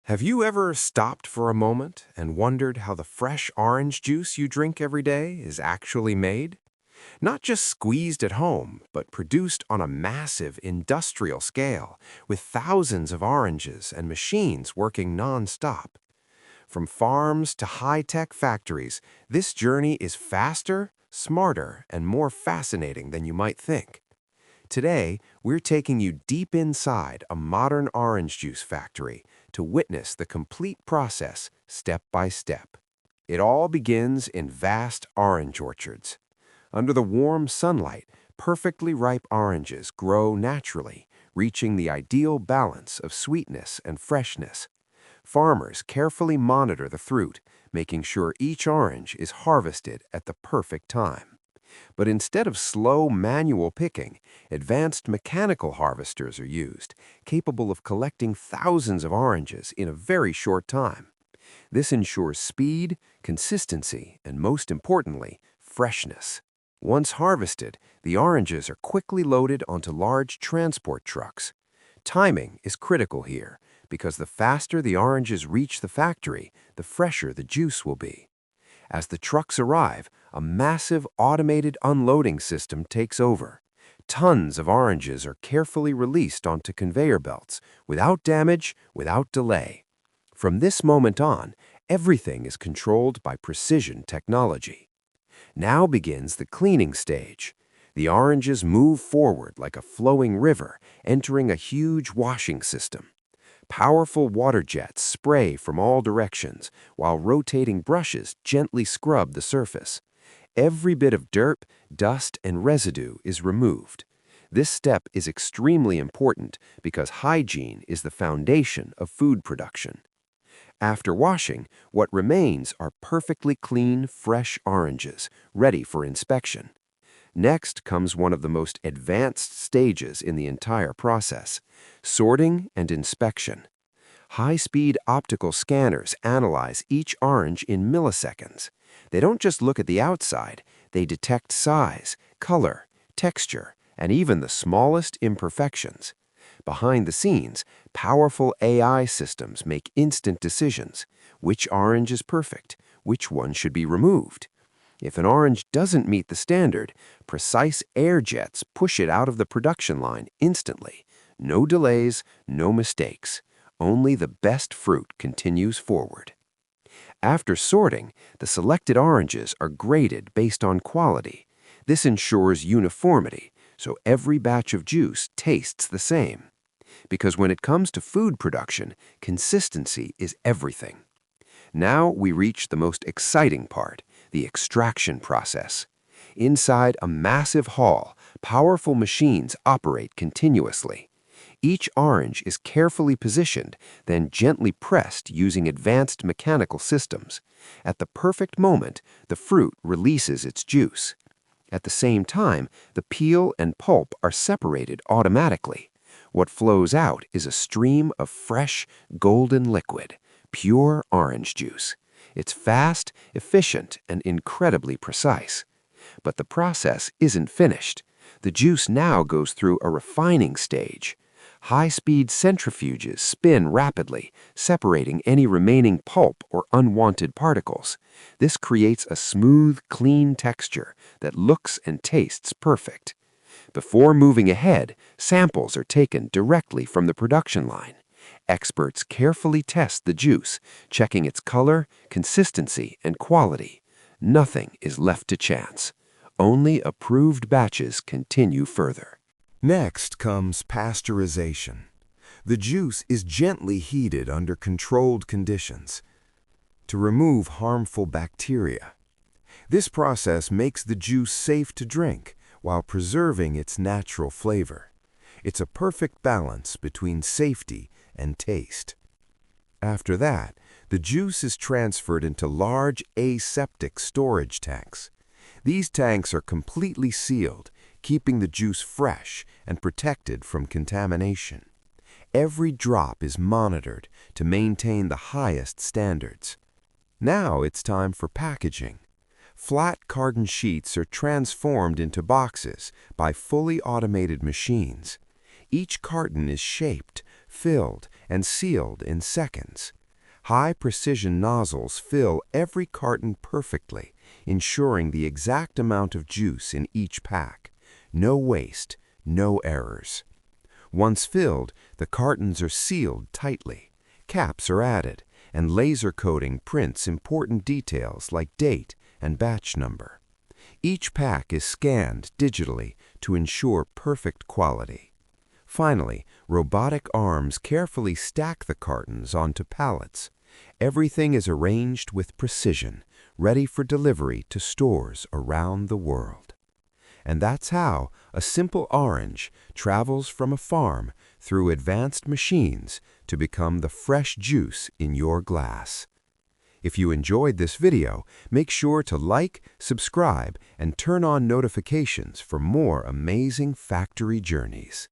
Have you ever stopped for a moment and wondered how the fresh orange juice you drink every day is actually made? Not just squeezed at home, but produced on a massive industrial scale with thousands of oranges and machines working non-stop. From farms to high-tech factories, this journey is faster, smarter, and more fascinating than you might think. Today, we're taking you deep inside a modern orange juice factory to witness the complete process step by step. It all begins in vast orange orchards. Under the warm sunlight, perfectly ripe oranges grow naturally, reaching the ideal balance of sweetness and freshness. Farmers carefully monitor the fruit, making sure each orange is harvested at the perfect time. But instead of slow manual picking, advanced mechanical harvesters are used, capable of collecting thousands of oranges in a very short time. This ensures speed, consistency, and most importantly, freshness. Once harvested, the oranges are quickly loaded onto large transport trucks. Timing is critical here, because the faster the oranges reach the factory, the fresher the juice will be. As the trucks arrive, a massive automated unloading system takes over. Tons of oranges are carefully released onto conveyor belts, without damage, without delay. From this moment on, everything is controlled by precision technology. Now begins the cleaning stage. The oranges move forward like a flowing river, entering a huge washing system. Powerful water jets spray from all directions, while rotating brushes gently scrub the surface. Every bit of dirt, dust, and residue is removed. This step is extremely important because hygiene is the foundation of food production. After washing, what remains are perfectly clean, fresh oranges, ready for inspection. Next comes one of the most advanced stages in the entire process: sorting and inspection. High-speed optical scanners analyze each orange in milliseconds. They don't just look at the outside, they detect size, color, texture, and even the smallest imperfections. Behind the scenes, powerful AI systems make instant decisions. Which orange is perfect? Which one should be removed? If an orange doesn't meet the standard, precise air jets push it out of the production line instantly. No delays, no mistakes. Only the best fruit continues forward. After sorting, the selected oranges are graded based on quality. This ensures uniformity, so every batch of juice tastes the same. Because when it comes to food production, consistency is everything. Now we reach the most exciting part, the extraction process. Inside a massive hall, powerful machines operate continuously. Each orange is carefully positioned, then gently pressed using advanced mechanical systems. At the perfect moment, the fruit releases its juice. At the same time, the peel and pulp are separated automatically. What flows out is a stream of fresh, golden liquid, pure orange juice. It's fast, efficient, and incredibly precise. But the process isn't finished. The juice now goes through a refining stage. High-speed centrifuges spin rapidly, separating any remaining pulp or unwanted particles. This creates a smooth, clean texture that looks and tastes perfect. Before moving ahead, samples are taken directly from the production line. Experts carefully test the juice, checking its color, consistency, and quality. Nothing is left to chance. Only approved batches continue further. Next comes pasteurization. The juice is gently heated under controlled conditions to remove harmful bacteria. This process makes the juice safe to drink while preserving its natural flavor. It's a perfect balance between safety and taste. After that, the juice is transferred into large aseptic storage tanks. These tanks are completely sealed, keeping the juice fresh and protected from contamination. Every drop is monitored to maintain the highest standards. Now it's time for packaging. Flat carton sheets are transformed into boxes by fully automated machines. Each carton is shaped, filled, and sealed in seconds. High-precision nozzles fill every carton perfectly, ensuring the exact amount of juice in each pack. No waste, no errors. Once filled, the cartons are sealed tightly. Caps are added, and laser coating prints important details like date and batch number. Each pack is scanned digitally to ensure perfect quality. Finally, robotic arms carefully stack the cartons onto pallets. Everything is arranged with precision, ready for delivery to stores around the world. And that's how a simple orange travels from a farm through advanced machines to become the fresh juice in your glass. If you enjoyed this video, make sure to like, subscribe, and turn on notifications for more amazing factory journeys.